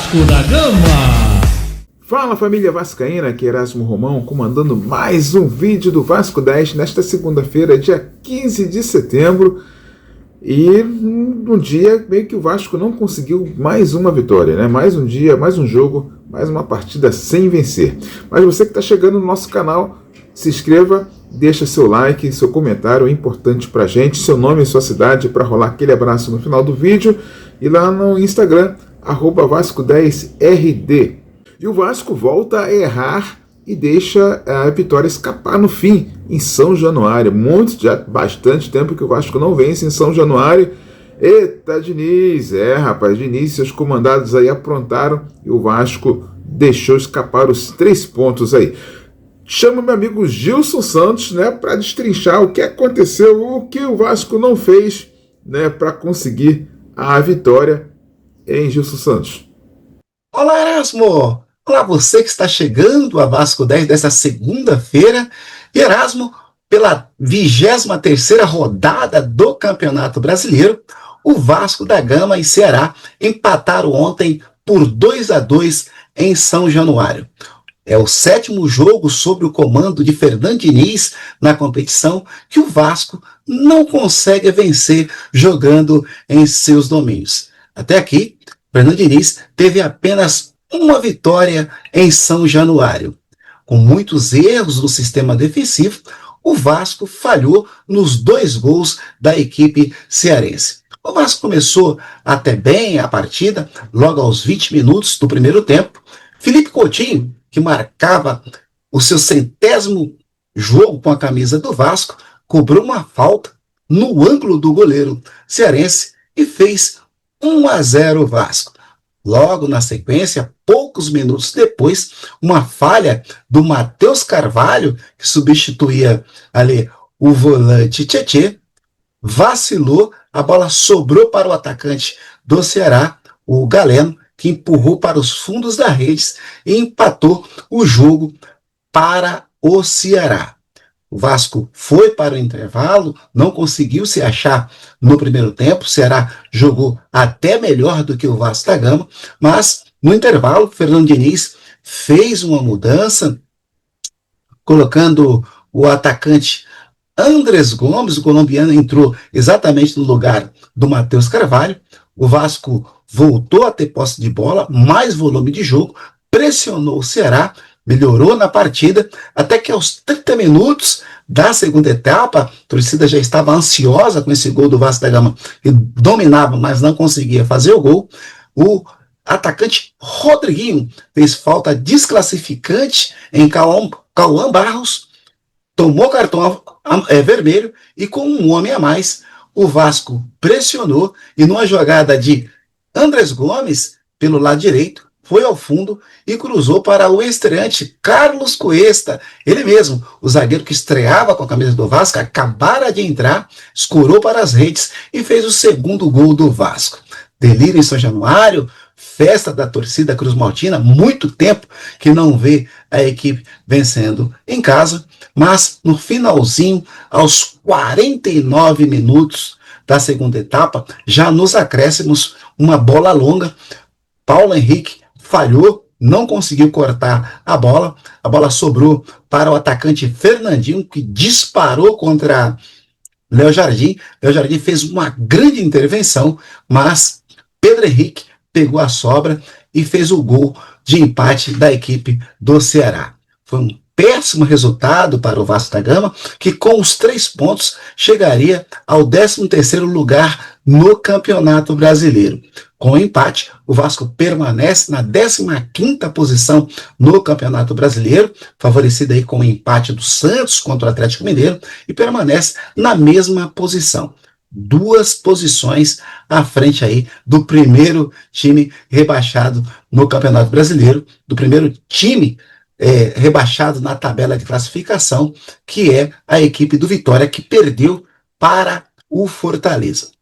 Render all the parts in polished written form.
Vasco da Gama. Fala família vascaína, aqui é Erasmo Romão comandando mais um vídeo do Vasco 10 nesta segunda-feira, dia 15 de setembro. E num dia meio que o Vasco não conseguiu mais uma vitória, né? Mais um dia, mais um jogo, mais uma partida sem vencer. Mas você que está chegando no nosso canal, se inscreva, deixa seu like, seu comentário é importante pra gente, seu nome e sua cidade para rolar aquele abraço no final do vídeo. E lá no Instagram, @Vasco10RD. E o Vasco volta a errar e deixa a vitória escapar no fim, em São Januário. Já bastante tempo que o Vasco não vence em São Januário. Eita, Diniz! Rapaz, Diniz e seus comandados aí aprontaram e o Vasco deixou escapar os 3 pontos aí. Chama meu amigo Gilson Santos, né, para destrinchar o que aconteceu, o que o Vasco não fez, né, para conseguir a vitória em Gilson Santos. Olá, Erasmo! Olá, você que está chegando a Vasco 10 dessa segunda-feira. E Erasmo, pela 23ª rodada do Campeonato Brasileiro, o Vasco da Gama e Ceará empataram ontem por 2-2 em São Januário. É o 7º jogo sob o comando de Fernando Diniz na competição que o Vasco não consegue vencer jogando em seus domínios. Até aqui, Fernando Diniz teve apenas uma vitória em São Januário. Com muitos erros no sistema defensivo, o Vasco falhou nos 2 gols da equipe cearense. O Vasco começou até bem a partida, logo aos 20 minutos do primeiro tempo. Felipe Coutinho, que marcava o seu 100º jogo com a camisa do Vasco, cobrou uma falta no ângulo do goleiro cearense e fez 1-0 Vasco. Logo na sequência, poucos minutos depois, uma falha do Matheus Carvalho, que substituía ali o volante Tietê, vacilou, a bola sobrou para o atacante do Ceará, o Galeno, que empurrou para os fundos da rede e empatou o jogo para o Ceará. O Vasco foi para o intervalo, não conseguiu se achar no primeiro tempo. O Ceará jogou até melhor do que o Vasco da Gama, mas no intervalo, Fernando Diniz fez uma mudança, colocando o atacante Andrés Gomes, o colombiano, entrou exatamente no lugar do Matheus Carvalho. O Vasco voltou a ter posse de bola, mais volume de jogo, pressionou o Ceará, melhorou na partida, até que aos 30 minutos da segunda etapa, a torcida já estava ansiosa com esse gol do Vasco da Gama, que dominava, mas não conseguia fazer o gol. O atacante Rodriguinho fez falta desclassificante em Cauã Barros, tomou cartão vermelho e com um homem a mais, o Vasco pressionou e numa jogada de Andrés Gomes, pelo lado direito, foi ao fundo e cruzou para o estreante Carlos Cuesta, ele mesmo, o zagueiro que estreava com a camisa do Vasco, acabara de entrar, escorou para as redes e fez o 2º gol do Vasco. Delírio em São Januário, festa da torcida Cruz Maltina, muito tempo que não vê a equipe vencendo em casa, mas no finalzinho, aos 49 minutos da segunda etapa, já nos acréscimos, uma bola longa, Paulo Henrique falhou, não conseguiu cortar a bola sobrou para o atacante Fernandinho, que disparou contra Léo Jardim. Léo Jardim fez uma grande intervenção, mas Pedro Henrique pegou a sobra e fez o gol de empate da equipe do Ceará. Foi um péssimo resultado para o Vasco da Gama, que com os 3 pontos chegaria ao 13º lugar no Campeonato Brasileiro. Com o empate, o Vasco permanece na 15ª posição no Campeonato Brasileiro, favorecido aí com o empate do Santos contra o Atlético Mineiro, e permanece na mesma posição. 2 posições à frente aí do primeiro time rebaixado no Campeonato Brasileiro, do primeiro time rebaixado na tabela de classificação, que é a equipe do Vitória, que perdeu para o Fortaleza.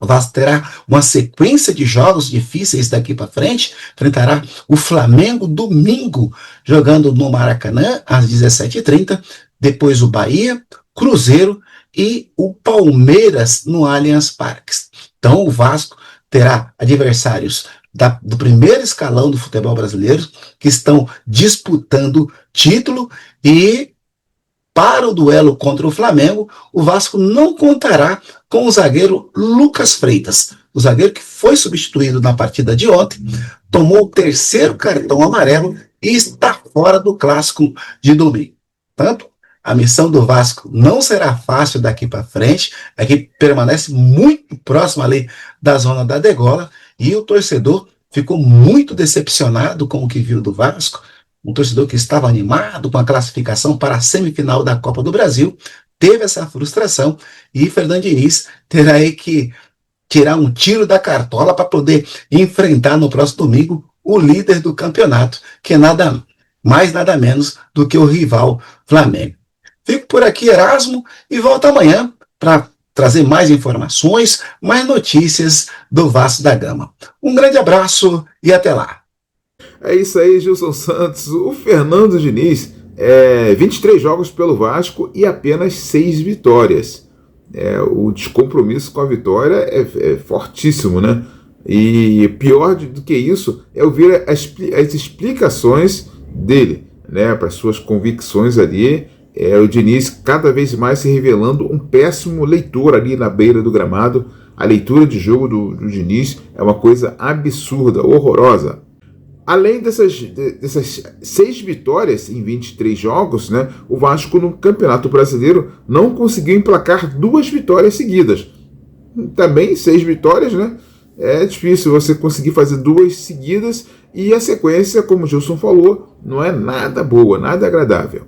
O Vasco terá uma sequência de jogos difíceis daqui para frente, enfrentará o Flamengo domingo, jogando no Maracanã, às 17h30, depois o Bahia, Cruzeiro e o Palmeiras no Allianz Parque. Então o Vasco terá adversários do primeiro escalão do futebol brasileiro, que estão disputando título, e para o duelo contra o Flamengo, o Vasco não contará com o zagueiro Lucas Freitas. O zagueiro que foi substituído na partida de ontem, tomou o terceiro cartão amarelo e está fora do clássico de domingo. Portanto, a missão do Vasco não será fácil daqui para frente, é que permanece muito próximo ali da zona da degola, e o torcedor ficou muito decepcionado com o que viu do Vasco. Um torcedor que estava animado com a classificação para a semifinal da Copa do Brasil teve essa frustração, e Fernando Diniz terá aí que tirar um tiro da cartola para poder enfrentar no próximo domingo o líder do campeonato, que é nada mais, nada menos do que o rival Flamengo. Fico por aqui, Erasmo, e volto amanhã para trazer mais informações, mais notícias do Vasco da Gama. Um grande abraço e até lá. É isso aí, Gilson Santos. O Fernando Diniz, 23 jogos pelo Vasco e apenas 6 vitórias. O descompromisso com a vitória é fortíssimo, né? E pior do que isso é ouvir as explicações dele, né, para suas convicções ali. O Diniz cada vez mais se revelando um péssimo leitor ali na beira do gramado. A leitura de jogo do Diniz é uma coisa absurda, horrorosa. Além dessas 6 vitórias em 23 jogos, né, o Vasco no Campeonato Brasileiro não conseguiu emplacar 2 vitórias seguidas. Também 6 vitórias, né? É difícil você conseguir fazer 2 seguidas, e a sequência, como o Gilson falou, não é nada boa, nada agradável.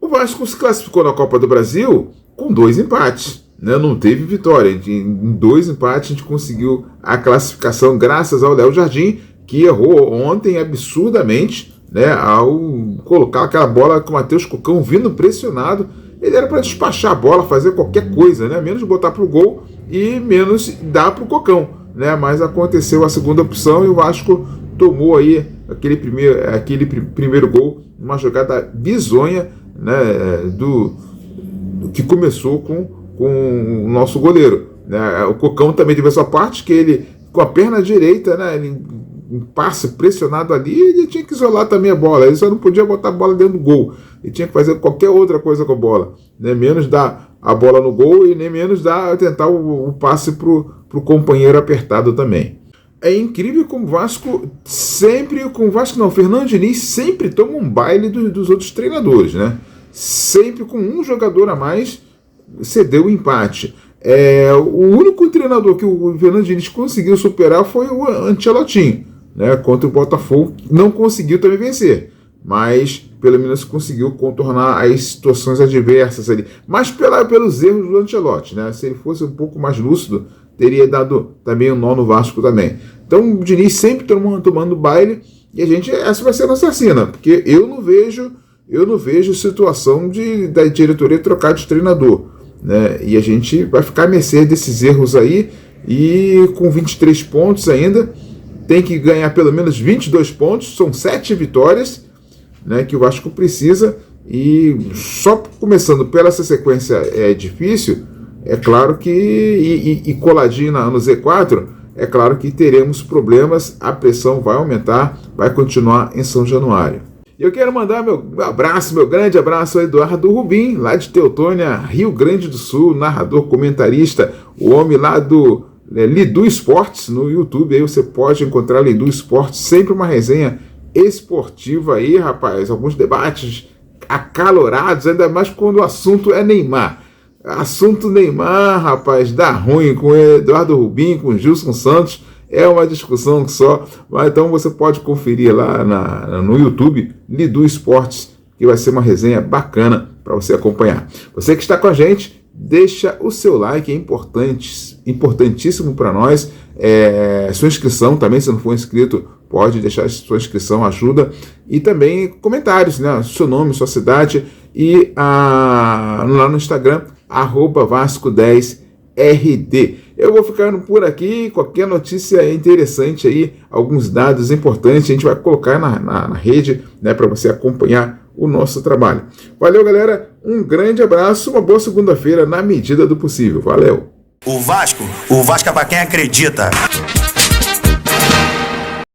O Vasco se classificou na Copa do Brasil com 2 empates, né? Não teve vitória. Em 2 empates a gente conseguiu a classificação graças ao Léo Jardim, que errou ontem absurdamente, né, ao colocar aquela bola com o Matheus Cucão vindo pressionado. Ele era para despachar a bola, fazer qualquer coisa, né, menos botar para o gol e menos dar para o Cocão, né, mas aconteceu a segunda opção e o Vasco tomou aí aquele primeiro gol, uma jogada bizonha, né, que começou com o nosso goleiro, né. O Cocão também teve a sua parte, que ele com a perna direita, né, ele um passe pressionado ali, ele tinha que isolar também a bola, ele só não podia botar a bola dentro do gol, ele tinha que fazer qualquer outra coisa com a bola, né? Menos dar a bola no gol e nem menos tentar o passe pro companheiro apertado também. É incrível como o Vasco Fernando Diniz sempre toma um baile dos outros treinadores, né? Sempre com um jogador a mais cedeu o empate. O único treinador que o Fernando Diniz conseguiu superar foi o Ancelotti, né, contra o Botafogo. Não conseguiu também vencer, mas pelo menos conseguiu contornar as situações adversas ali, mas pelos erros do Ancelotti, né? Se ele fosse um pouco mais lúcido, teria dado também um nó no Vasco também. Então o Diniz sempre tomando baile, e essa vai ser a nossa cena, porque eu não vejo situação da diretoria trocar de treinador, né? E a gente vai ficar à mercê desses erros aí, e com 23 pontos ainda, tem que ganhar pelo menos 22 pontos, são 7 vitórias, né, que o Vasco precisa, e só começando pela essa sequência é difícil, é claro que, e coladinho no Z4, é claro que teremos problemas, a pressão vai aumentar, vai continuar em São Januário. E eu quero mandar meu grande abraço ao Eduardo Rubim, lá de Teutônia, Rio Grande do Sul, narrador, comentarista, o homem lá do Lidu Esportes no YouTube. Aí você pode encontrar Lidu Esportes, sempre uma resenha esportiva aí, rapaz, alguns debates acalorados, ainda mais quando o assunto é Neymar. Assunto Neymar, rapaz, dá ruim com o Eduardo Rubim, com o Gilson Santos, é uma discussão só. Mas então você pode conferir lá no YouTube, Lidu Esportes, que vai ser uma resenha bacana para você acompanhar. Você que está com a gente, deixa o seu like, é importantíssimo para nós. Sua inscrição também, se não for inscrito, pode deixar sua inscrição, ajuda. E também comentários, né? Seu nome, sua cidade, e lá no Instagram, @Vasco10RD. Eu vou ficando por aqui. Qualquer notícia interessante aí, alguns dados importantes, a gente vai colocar na rede, né, para você acompanhar o nosso trabalho. Valeu, galera. Um grande abraço, uma boa segunda-feira na medida do possível. Valeu. O Vasco é para quem acredita.